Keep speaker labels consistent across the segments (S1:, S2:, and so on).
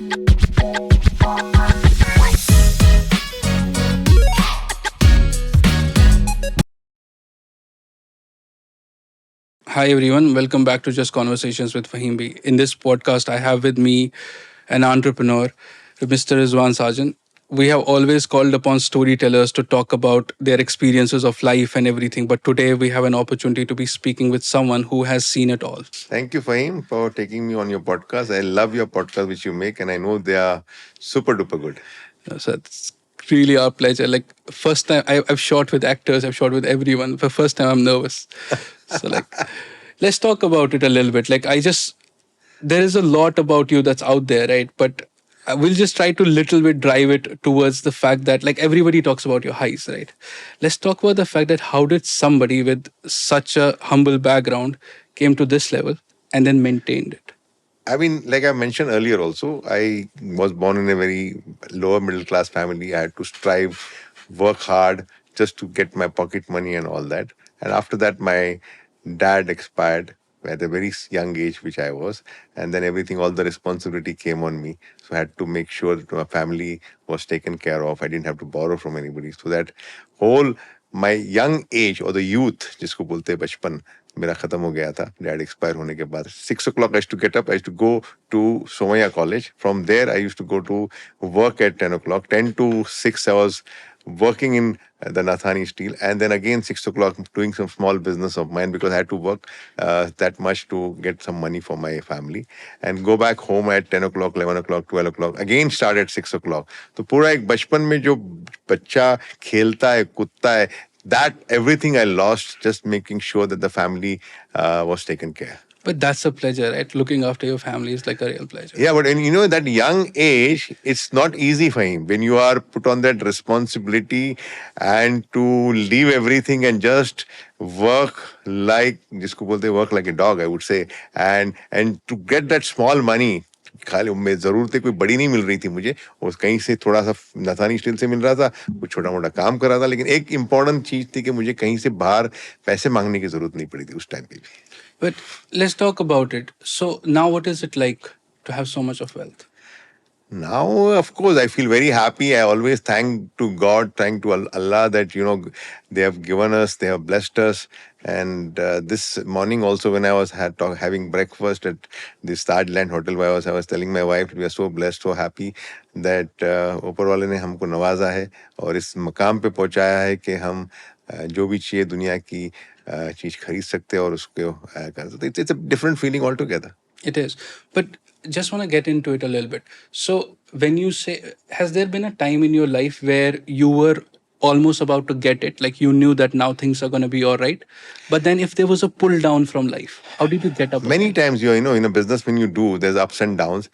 S1: Hi everyone, welcome back to Just Conversations with Fahim B. In this podcast, I have with me an entrepreneur, Mr. Rizwan Sajan. We have always called upon storytellers to talk about their experiences of life and everything, but today we have an opportunity to be speaking with someone who has seen it all.
S2: Thank you, Fahim, for taking me on your podcast. I love your podcast which you make, and I know they are super duper good.
S1: So it's really our pleasure. Like first time I've shot with actors, I've shot with everyone. For first time I'm nervous. So like let's talk about it a little bit. There is a lot about you that's out there, right? But we'll just try to little bit drive it towards the fact that like everybody talks about your highs, right? Let's talk about the fact that how did somebody with such a humble background came to this level and then maintained it?
S2: I mean, like I mentioned earlier, also, I was born in a very lower middle class family. I had to strive, work hard just to get my pocket money and all that. And after that, my dad expired at a very young age, which I was. And then everything, all the responsibility came on me. So I had to make sure that my family was taken care of. I didn't have to borrow from anybody. So that whole my young age or the youth, जिसको बोलते हैं बचपन, मेरा खत्म हो गया था dad expire होने के बाद 6 o'clock I used to get up. I used to go to Somaya College. From there I used to go to work at 10 o'clock. 10 to 6 I was working in the Nathani Steel, and then again 6 o'clock doing some small business of mine because I had to work that much to get some money for my family, and go back home at 10 o'clock, 11 o'clock, 12 o'clock, again start at 6 o'clock. तो पूरा एक बचपन में जो बच्चा खेलता है कूदता है, that everything I lost just making sure that the family was taken care.
S1: But that's a pleasure, right? Looking after your family is like a real pleasure.
S2: Yeah, but you know, that young age, it's not easy for him when you are put on that responsibility and to leave everything and just work like, जिसको बोलते हैं, work like a dog, I would say, and to get that small money. खाली में जरूरतें कोई बड़ी नहीं मिल रही थी मुझे, और कहीं से थोड़ा सा नथानी स्टील से मिल रहा था, कुछ छोटा मोटा काम कर रहा था, लेकिन एक इम्पोर्टेंट चीज थी कि मुझे कहीं से बाहर पैसे मांगने की जरूरत नहीं पड़ी थी उस टाइम पे भी.
S1: But let's talk about it. So now what is it like to have so much of wealth?
S2: Now, of course, I feel very happy. I always thank to God, thank to Allah that, you know, they have given us, they have blessed us. And this morning also, when I was having breakfast at the Starland Hotel, where I was telling my wife, we are so blessed, so happy that ऊपर वाले ने हमको नवाजा है और इस मकाम पे पहुंचाया है कि हम जो भी चाहिए दुनिया की चीज खरीद सकते हैं और उसको कर सकते. It's a different feeling altogether.
S1: It is. But just want to get into it a little bit. So, when you say, has there been a time in your life where you were almost about to get it? Like you knew that now things are going to be all right. But then, if there was a pull down from life, how did you get up?
S2: Many times, you know, in a business, when you do, there's ups and downs.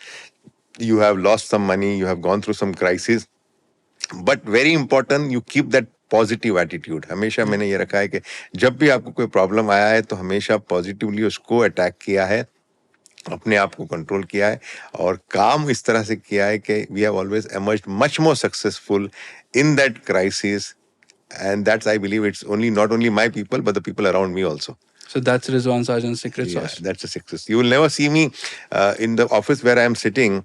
S2: You have lost some money, you have gone through some crisis. But very important, you keep that positive attitude. हमेशा मैंने ये रखा है कि जब भी आपको कोई प्रॉब्लम आया है तो हमेशा पॉजिटिवली उसको अटैक किया है, अपने आप को कंट्रोल किया है और काम इस तरह से किया है कि we have always emerged much more successful in that crisis, and that's, I believe, it's only not only my people but the people around me also.
S1: So that's Rizwan Sarjan's secret
S2: Yeah,
S1: sauce.
S2: that's a success. You will never see me in the office where I am sitting.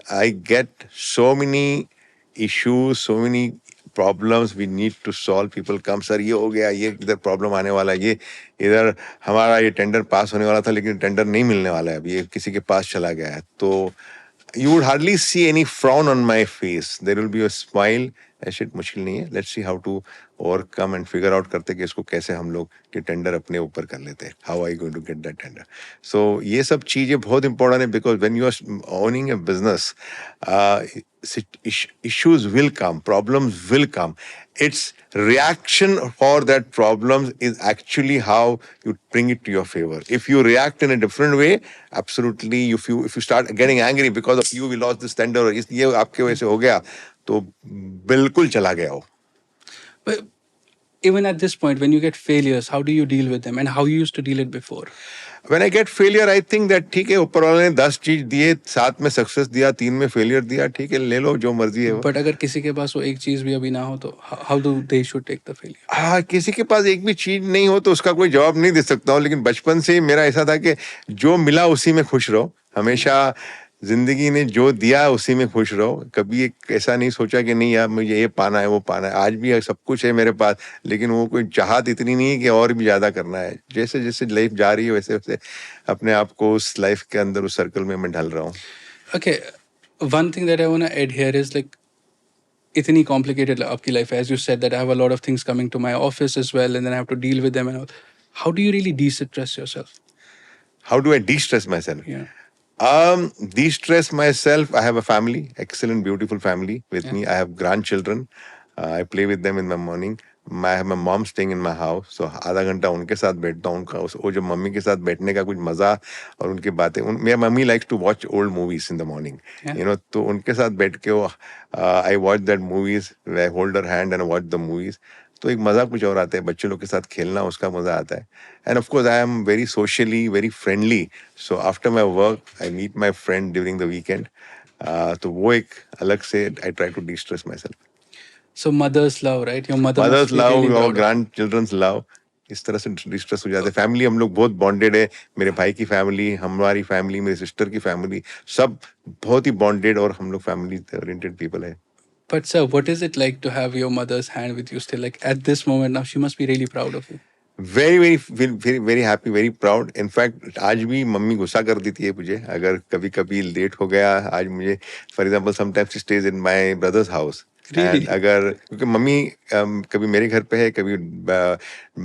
S2: I get so many issues, so many problems we need to solve. People come, sir, ये हो गया, ये इधर problem आने वाला है, ये इधर हमारा ये टेंडर पास होने वाला था लेकिन टेंडर नहीं मिलने वाला है, अब ये किसी के पास चला गया है. तो you would hardly see any frown on my face. There will be a smile. ऐसे मुश्किल नहीं है. Let's see how to overcome and figure out करते कि इसको कैसे हम लोग ये टेंडर अपने ऊपर कर लेते हैं. How are you going to get that tender? So ये सब चीजें बहुत important है because when you are owning a business, issues will come, problems will come. Its reaction for that problems is actually how you bring it to your favor. If you react in a different way, absolutely, if you start getting angry because of you, we lost this tender, or ये आपके वजह से हो गया, तो बिल्कुल चला गया हो.
S1: But even at this point, when you get failures, how do you deal with them and how you used to deal it before?
S2: When I get failure, I think that ठीक है, ऊपर वाले ने 10 चीज दिए, 7 में सक्सेस दिया, 3 में फेलियर दिया, ठीक है, ले लो जो मर्जी है वो.
S1: But अगर किसी के पास वो एक चीज भी अभी ना हो तो how do they should take the failure?
S2: हाँ, किसी के पास एक भी चीज नहीं हो तो उसका कोई जवाब नहीं दे सकता हूँ, लेकिन बचपन से ही मेरा ऐसा था कि जो मिला उसी में खुश रहो. हमेशा जिंदगी ने जो दिया उसी में खुश रहो. कभी एक ऐसा नहीं सोचा कि नहीं यार मुझे ये पाना है वो पाना है. आज भी सब कुछ है मेरे पास, लेकिन वो कोई चाहत इतनी नहीं है कि और भी ज्यादा करना है. जैसे जैसे लाइफ जा रही है वैसे वैसे अपने आप को उस लाइफ के अंदर उस सर्कल में मैं ढल रहा हूँ.
S1: Okay, one thing that I want to add here is like itni complicated आपकी life है. As you said that I have a lot of things coming to my office as well, and then I have to deal with them and all. How do you really de-stress yourself?
S2: How do I de-stress myself?
S1: Yeah.
S2: De-stress myself. I have a family, excellent, beautiful family with
S1: Yeah.
S2: me. I have grandchildren. I play with them in the morning. I have my mom staying in my house. So आधा घंटा उनके साथ बैठता हूँ. उनका वो जो mummy के साथ बैठने का कुछ मजा और उनकी बातें. मेरा mummy likes to watch old movies in the morning.
S1: Yeah.
S2: You know, तो उनके साथ बैठ के वो I watch that movies. I hold her hand and watch the movies. तो एक मजा कुछ और आता है. बच्चे लोग के साथ खेलना उसका मजा आता है. And of course, I am very socially, very friendly. So after my work, I meet my friend during the weekend. तो वो एक अलग से I try to de-stress myself.
S1: So mother's love, right? Your mother
S2: Mother's
S1: must be
S2: love
S1: really
S2: और
S1: proud of you.
S2: grandchildren's love इस तरह से distress हो जाते हैं. फैमिली हम लोग बहुत बॉन्डेड है. मेरे भाई की फैमिली, हमारी फैमिली, मेरे सिस्टर की फैमिली, सब बहुत ही बॉन्डेड और हम लोग फैमिली ओरिएंटेड पीपल है.
S1: But sir, what is it like to have your mother's hand with you still? Like at this moment now, she must be really proud of you.
S2: Very happy, very proud. In fact आज भी mummy गुस्सा कर देती है मुझे अगर कभी कभी लेट हो गया. आज मुझे for example sometimes she stage in my brothers house.
S1: Really?
S2: अगर क्योंकि मम्मी कभी मेरे घर पे है, कभी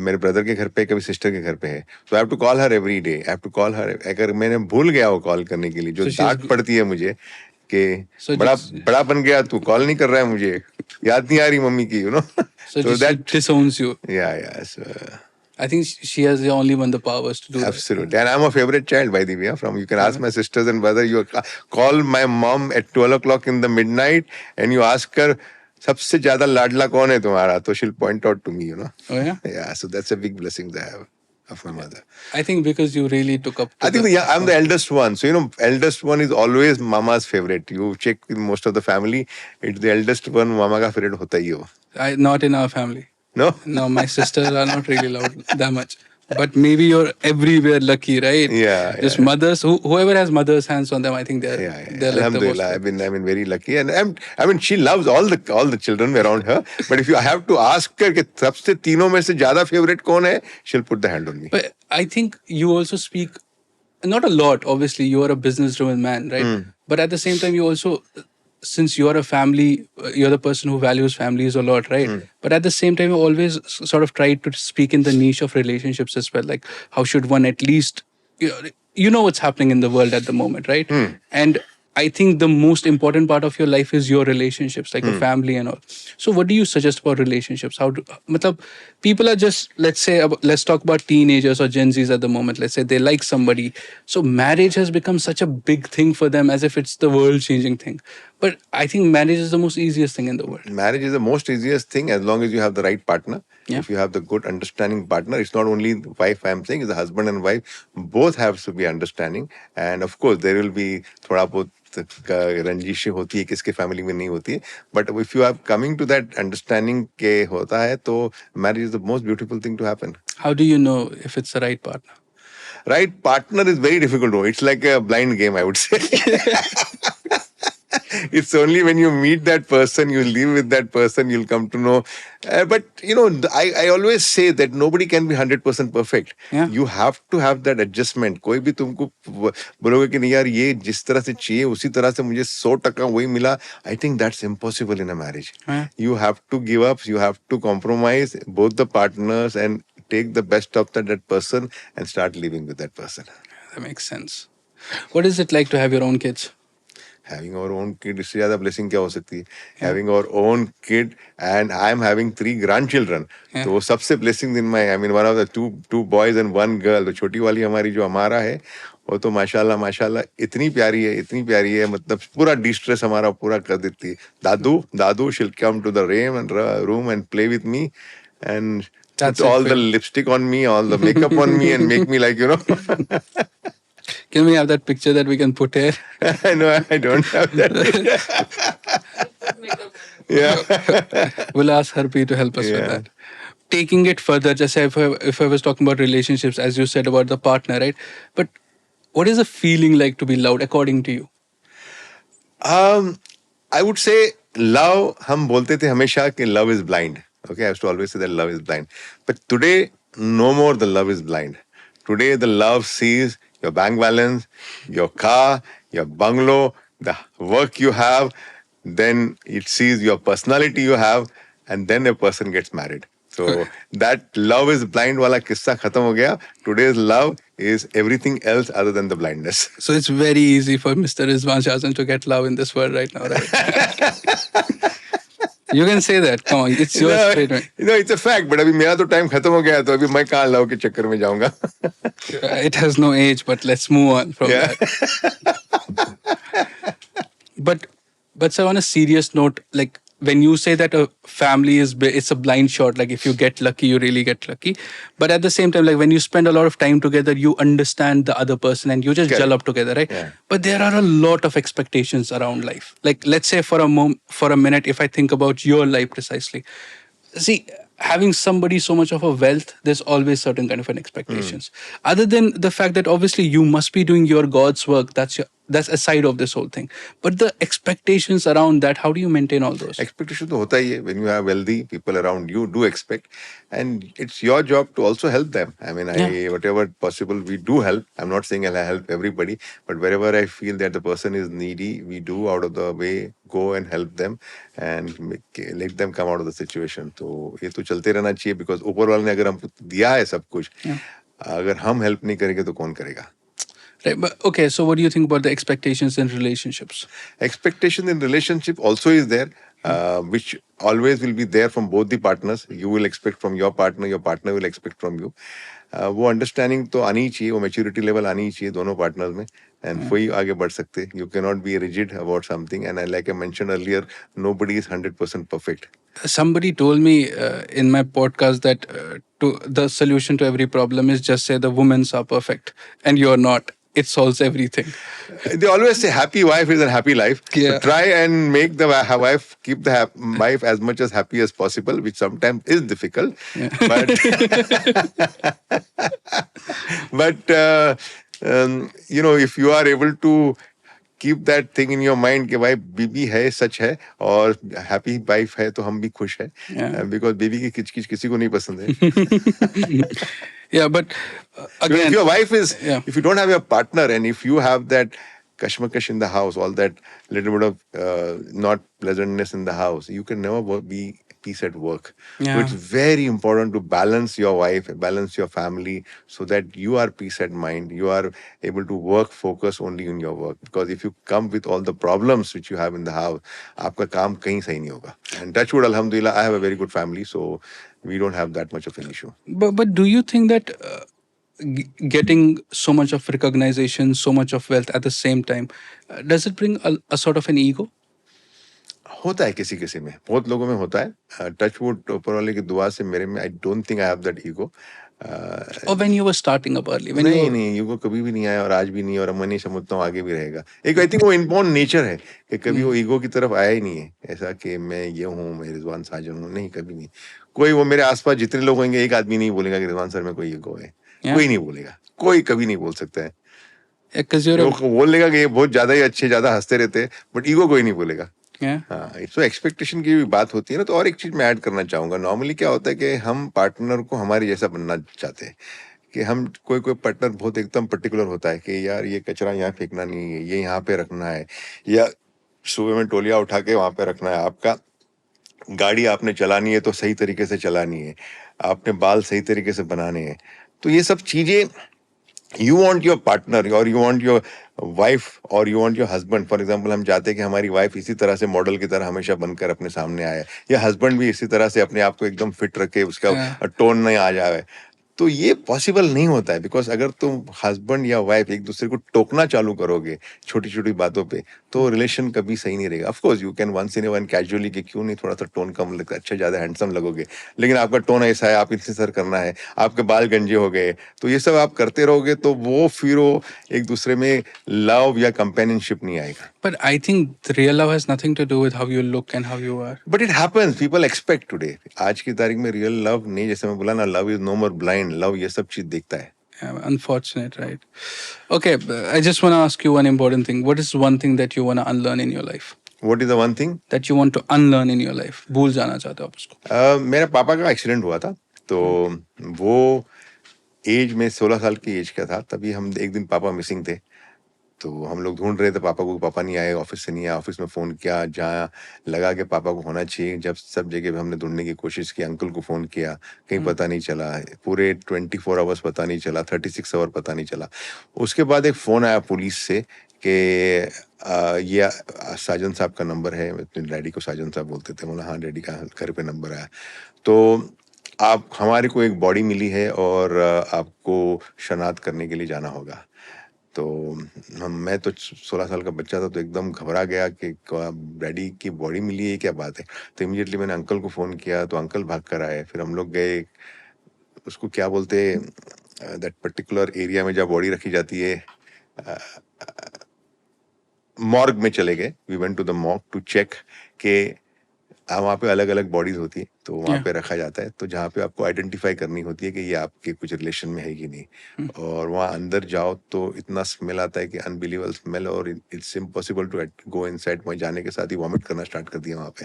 S2: मेरे ब्रदर के घर पे है, कभी सिस्टर के घर पे है. So I have to call her every day. I have to call her. अगर मैंने भूल गया वो कॉल करने के लिए, जो
S1: So she's-
S2: डांट पड़ती है मुझे कि
S1: So
S2: बड़ा
S1: just-
S2: बड़ा बन गया तू, कॉल नहीं कर रहा है, मुझे याद नहीं आ रही मम्मी की, you know.
S1: So just she disowns you.
S2: या
S1: I think she has the only one the powers to do that.
S2: Absolutely. And I'm a favorite child, by the way. From you can ask my sisters and brother. You call my mom at 12 o'clock in the midnight and you ask her, सबसे ज्यादा लाडला कौन है तुम्हारा? तो she'll point out to me, you know.
S1: Oh yeah?
S2: Yeah, so that's a big blessing I have of my mother.
S1: I think because you really took up to
S2: I think I'm the eldest one. So, you know, eldest one is always mama's favorite. You check with most of the family, it's the eldest one, mama का favorite होता ही हो.
S1: Not in our family.
S2: No?
S1: No, my sisters are not really loud that much. But maybe you're everywhere lucky, right?
S2: Yeah,
S1: Just
S2: yeah.
S1: mothers, whoever has mothers' hands on them, I think they're
S2: Yeah.
S1: they're like the most.
S2: Alhamdulillah, I've been very lucky, and I mean, she loves all the children around her. But if you have to ask her कि सबसे तीनों में से ज्यादा favorite कौन है, she'll put the hand on me.
S1: But I think you also speak, not a lot, obviously, you are a business driven man, right? But at the same time, you also, since you are a family, you're the person who values families a lot, right? But at the same time, you always sort of try to speak in the niche of relationships as well. Like, how should one at least, you know what's happening in the world at the moment, right? And I think the most important part of your life is your relationships, like a family and all. So, what do you suggest about relationships? How do, matlab, people are just, let's talk about teenagers or Gen Zs at the moment. Let's say they like somebody. So, marriage has become such a big thing for them as if it's the world changing thing. But I think marriage is the most easiest thing in the world.
S2: Marriage is the most easiest thing as long as you have the right partner.
S1: Yeah.
S2: If you have the good understanding partner, it's not only the wife I'm saying, it's the husband and wife. Both have to be understanding. And of course, there will be थोड़ा बहुत रंजिश होती है, किसके family में नहीं होती है. But if you are coming to that understanding के होता है, तो marriage is the most beautiful thing to happen.
S1: How do you know if it's the right partner?
S2: Right partner is very difficult to know. It's like a blind game, I would say. It's only when you meet that person, you live with that person, you'll come to know. But, you know, I always say that nobody can be 100% perfect.
S1: Yeah.
S2: You have to have that adjustment. कोई भी तुमको बोलोगे कि नहीं यार ये जिस तरह से चाहिए उसी तरह से मुझे 100% वही मिला. I think that's impossible in a marriage.
S1: Yeah.
S2: You have to give up, you have to compromise both the partners and take the best of that person and start living with that person.
S1: That makes sense. What is it like to have your own kids?
S2: Having our own kid, इससे ज़्यादा blessing क्या हो सकती है? Having our own kid and I'm having 3 grandchildren.
S1: Yeah.
S2: तो वो सबसे blessing in my, I mean one of the two boys and 1 girl. तो छोटी वाली हमारी जो हमारा है, वो तो माशाल्लाह इतनी प्यारी है, मतलब पूरा डिस्ट्रेस हमारा पूरा कर देती है. दादू she'll come to the room and play with me and
S1: That's
S2: put
S1: it
S2: all
S1: for
S2: the
S1: you.
S2: lipstick on me, all the makeup on me and make me like, you know.
S1: Can we have that picture that we can put here?
S2: No, I don't have that. Yeah.
S1: We'll ask Harpreet to help us with
S2: Yeah.
S1: that. Taking it further, just say if I was talking about relationships, as you said about the partner, right? But what is the feeling like to be loud, according to you?
S2: Um, I would say love, हम बोलते थे हमेशा कि love is blind. Okay, I used to always say that love is blind. But today, no more the love is blind. Today, the love sees your bank balance, your car, your bungalow, the work you have, then it sees your personality you have, and then a person gets married. So that love is blind wala kissa khatam ho gaya. Today's love is everything else other than the blindness.
S1: So it's very easy for Mr. Rizwan Shahzan to get love in this world right now, right? You can say that. Come on, it's your
S2: No,
S1: statement.
S2: it's a fact. But अभी मेरा तो time खत्म हो गया तो अभी मैं कहाँ लव के चक्कर में जाऊंगा.
S1: It has no age, but let's move on from
S2: Yeah.
S1: that. But sir, on a serious note, like when you say that a family is it's a blind shot, like if you get lucky, you really get lucky. But at the same time, like when you spend a lot of time together, you understand the other person and you just
S2: Correct.
S1: gel up together, right?
S2: Yeah.
S1: But there are a lot of expectations around life. Like let's say for a minute, if I think about your life precisely, see, having somebody so much of a wealth, there's always certain kind of an expectations. Other than the fact that obviously you must be doing your God's work, that's aside of this whole thing. But the expectations around that, how do you maintain all those?
S2: Expectation तो होता ही है. When you have wealthy people around you, do expect, and it's your job to also help them. I mean,
S1: Yeah.
S2: whatever possible we do help. I'm not saying I'll help everybody, but wherever I feel that the person is needy, we do out of the way go and help them and let them come out of the situation. तो ये तो चलते रहना चाहिए because ऊपर वाले ने अगर हमको दिया है सब कुछ,
S1: Yeah.
S2: अगर हम help नहीं करेंगे तो कौन करेगा?
S1: Right. But okay, so what do you think about the expectations in relationships?
S2: Expectation in relationship also is there, which always will be there from both the partners. You will expect from your partner will expect from you. वो understanding तो आनी ही चाहिए, वो maturity level आनी ही चाहिए दोनों partners में, and वही आगे बढ़ सकते. You can not be rigid about something, and like I mention earlier, nobody is 100% perfect.
S1: Somebody told me in my podcast that the solution to every problem is just say the women's are perfect and you're not. It solves everything.
S2: They always say happy wife is a happy life.
S1: Yeah.
S2: So try and make the wife, keep the wife as much as happy as possible, which sometimes is difficult.
S1: Yeah.
S2: But if you are able to keep that thing in your mind कि भाई बीबी है सच है और happy wife है तो हम भी खुश हैं.
S1: Yeah.
S2: Because बीबी की किचकिच किसी को नहीं पसंद है.
S1: Yeah, but again,
S2: if your wife is,
S1: yeah.
S2: if you don't have your partner and if you have that kashmakash in the house, all that little bit of not pleasantness in the house, you can never be peace at work. So
S1: Yeah.
S2: it's very important to balance your wife, balance your family, so that you are peace at mind. You are able to work, focus only on your work. Because if you come with all the problems which you have in the house, आपका काम कहीं सही नहीं होगा. And touch wood, alhamdulillah, I have a very good family, so we don't have that much of an issue.
S1: But do you think that getting so much of recognition, so much of wealth at the same time, does it bring a sort of an ego?
S2: होता है किसी किसी में, बहुत लोगों में होता है. टच वुड ऊपर वाले की दुआ से मेरे में, I don't think I have that ego.
S1: Or when you were starting up early? When
S2: नहीं नहीं, ईगो कभी भी नहीं आया और आज भी नहीं, और मैं नहीं समझता हूँ आगे भी रहेगा. एक आई थिंक वो इनबॉर्न नेचर है कि कभी वो ईगो की तरफ आया ही नहीं है, ऐसा कि मैं ये हूँ, मैं रिजवान साजन हूँ, नहीं, कभी नहीं. कोई वो मेरे आसपास जितने लोग होंगे, एक आदमी नहीं बोलेगा कि रिजवान सर में कोई ईगो है.
S1: Yeah.
S2: कोई नहीं बोलेगा, कोई कभी नहीं बोल सकता है.
S1: Because you're
S2: वो बोलेगा कि ये बहुत ज्यादा ही अच्छे, ज्यादा हंसते रहते हैं, बट ईगो कोई नहीं बोलेगा.
S1: yeah.
S2: हाँ, तो एक्सपेक्टेशन की भी बात होती है ना. तो और एक चीज मैं ऐड करना चाहूंगा. नॉर्मली क्या होता है कि हम पार्टनर को हमारे जैसा बनना चाहते हैं, कि हम कोई पार्टनर बहुत एकदम पर्टिकुलर होता है कि यार ये कचरा यहाँ फेंकना नहीं है, ये यहाँ पे रखना है, या सुबह में टोलिया उठा के वहां पे रखना है, आपका गाड़ी आपने चलानी है तो सही तरीके से चलानी है, आपने बाल सही तरीके से बनाने हैं. तो ये सब चीजें you want your partner or you want your wife or you want your husband, for example, हम चाहते हैं कि हमारी वाइफ इसी तरह से मॉडल की तरह हमेशा बनकर अपने सामने आए, या हस्बैंड भी इसी तरह से अपने आप को एकदम फिट रखे, उसका टोन नहीं आ जाए. तो ये पॉसिबल नहीं होता है. बिकॉज अगर तुम हस्बैंड या वाइफ एक दूसरे को टोकना चालू करोगे छोटी छोटी बातों पे, तो रिलेशन कभी सही नहीं रहेगा. Of course you can once in one casually कि क्यों नहीं थोड़ा सा टोन कम लगता, अच्छा ज्यादा हैंडसम लगोगे, लेकिन आपका टोन ऐसा है, आप इतने सर करना है, आपके बाल गंजे हो गए, तो ये सब आप करते रहोगे तो वो फिर वो एक दूसरे में लव या कंपेनियनशिप नहीं आएगा.
S1: But I think the real love has nothing to do with how you look and how you are.
S2: But it happens, people expect today. आज की तारीख में रियल लव नहीं, जैसे मैं बोला ना, love is no more blind. Love ये सब चीज देखता है.
S1: Yeah, unfortunate, right? Okay, I just want to ask you one important thing. What is one thing that you want to unlearn in your life?
S2: What is the one thing?
S1: That you want to unlearn in your life? भूल जाना चाहते हो आप उसको?
S2: मेरा पापा का accident हुआ था, तो वो एज में 16 साल की एज का था, तभी हम एक दिन पापा मिसिंग थे। तो हम लोग ढूंढ रहे थे पापा को, पापा नहीं आए, ऑफिस से नहीं आए। ऑफिस में फ़ोन किया, जहाँ लगा कि पापा को होना चाहिए, जब सब जगह पे हमने ढूंढने की कोशिश की। अंकल को फ़ोन किया, कहीं पता नहीं चला। पूरे 24 आवर्स पता नहीं चला, 36 आवर पता नहीं चला। उसके बाद एक फ़ोन आया पुलिस से कि ये साजन साहब का नंबर है। अपने डैडी को साजन साहब बोलते थे। बोला हाँ, डैडी का घर पे नंबर आया। तो आप, हमारे को एक बॉडी मिली है और आपको शनाख्त करने के लिए जाना होगा। तो मैं तो 16 साल का बच्चा था, तो एकदम घबरा गया कि डैडी की बॉडी मिली है, क्या बात है। तो इमीडिएटली मैंने अंकल को फ़ोन किया, तो अंकल भाग कर आए। फिर हम लोग गए, उसको क्या बोलते हैं, दैट पर्टिकुलर एरिया में जहाँ बॉडी रखी जाती है, मॉर्ग में चले गए। We went to the morgue to check कि वहाँ पे अलग अलग बॉडीज होती है, तो वहाँ पे रखा जाता है। तो जहाँ पे आपको आइडेंटिफाई करनी होती है कि ये आपके कुछ रिलेशन में है कि नहीं। और वहाँ अंदर जाओ तो इतना स्मेल आता है कि अनबिलीवेबल स्मेल, और it's impossible to go inside. वहाँ जाने के साथ ही वॉमिट करना स्टार्ट कर दिया वहाँ पे।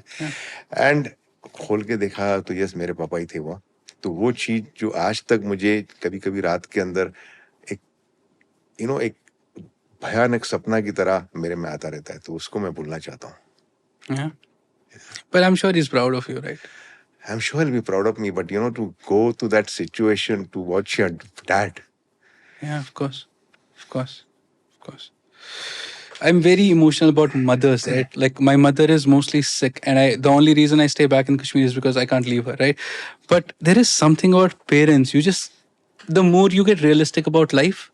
S2: एंड खोल के देखा तो यस, मेरे पापा ही थे वहाँ। तो वो चीज़ जो आज तक मुझे कभी कभी रात के अंदर एक एक भयानक सपना की तरह मेरे में आता रहता है, तो उसको मैं भूलना चाहता हूँ।
S1: Yeah. But I'm sure he's proud of you, right?
S2: I'm sure he'll be proud of me, but to go to that situation, to watch your dad.
S1: Yeah, of course. Of course. Of course. I'm very emotional about mothers, right? Like my mother is mostly sick, and the only reason I stay back in Kashmir is because I can't leave her, right? But there is something about parents. The more you get realistic about life,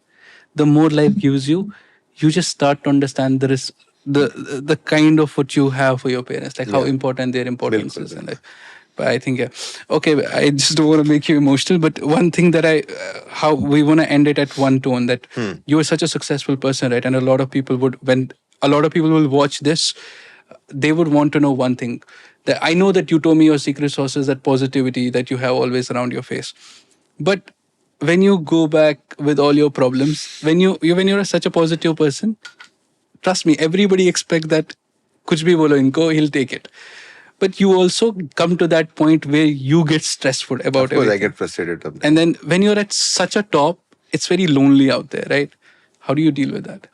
S1: the more life gives you. You just start to understand the kind of what you have for your parents, like how
S2: Yeah.
S1: important their importance
S2: बिल्कुल,
S1: is in
S2: बिल्कुल।
S1: life. But I think, yeah. Okay, I just don't want to make you emotional, but one thing that how we want to end it at one tone, that you're such a successful person, right? And a lot of people when a lot of people will watch this, they would want to know one thing. That I know that you told me your secret sauce is that positivity that you have always around your face. But when you go back with all your problems, when you're such a positive person, trust me, everybody expect that kuch bhi bolo inko, he'll take it. But you also come to that point where you get stressful about
S2: Of course,
S1: everything.
S2: I get frustrated sometimes.
S1: And then when you're at such a top, it's very lonely out there, right? How do you deal with that?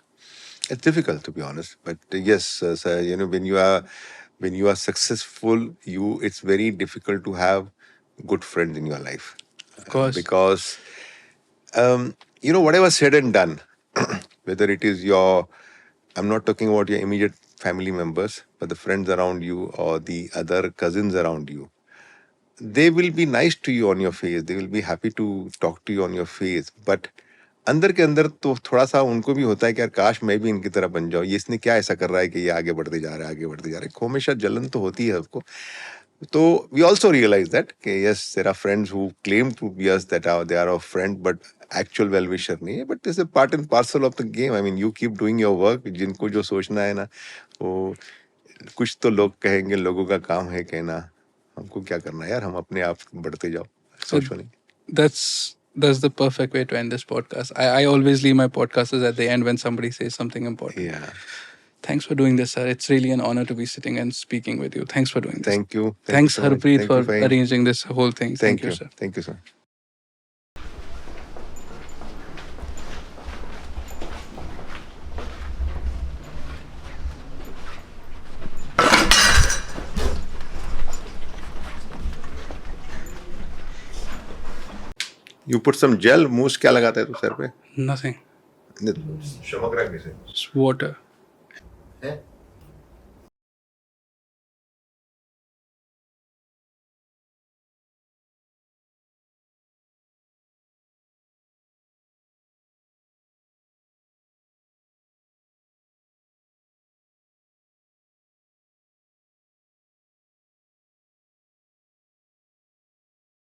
S2: It's difficult, to be honest, but yes, sir, when you are successful, it's very difficult to have good friends in your life.
S1: Of course.
S2: Because whatever said and done, whether it is I'm not talking about your immediate family members, but the friends around you or the other cousins around you, they will be nice to you on your face. They will be happy to talk to you on your face. But अंदर के अंदर तो थोड़ा सा उनको भी होता है कि यार काश मैं भी इनकी तरह बन जाऊं, ये इसने क्या ऐसा कर रहा है कि ये आगे बढ़ते जा रहा है, आगे बढ़ते जा रहा है। हमेशा जलन तो होती है सबको। तो वी ऑल्सो रियलाइज दैट कि yes, there are friends who claim to be us that they are our friend, but actual well wisher नहीं है। But it's a part and parcel of the game. I mean, you keep doing your work. जिनको जो सोचना है ना, वो कुछ तो लोग कहेंगे, लोगों का काम है कहना। हमको क्या करना है यार, हम अपने आप बढ़ते जाओ, सोचो नहीं।
S1: That's the perfect way to end this podcast. I always leave my podcasts at the end when somebody says something important.
S2: Yeah.
S1: Thanks for doing this, sir. It's really an honor to be sitting and speaking with you. Thanks for doing this.
S2: Thank you.
S1: Thanks,
S2: so much.
S1: Harpreet,
S2: Thank
S1: for
S2: you, Fahim.
S1: arranging this whole thing. Thank you, sir.
S2: Thank you, sir. You put some gel, mousse क्या लगाता है तू sir पे?
S1: Nothing.
S2: चमक रहा है कैसे?
S1: It's water.
S2: है?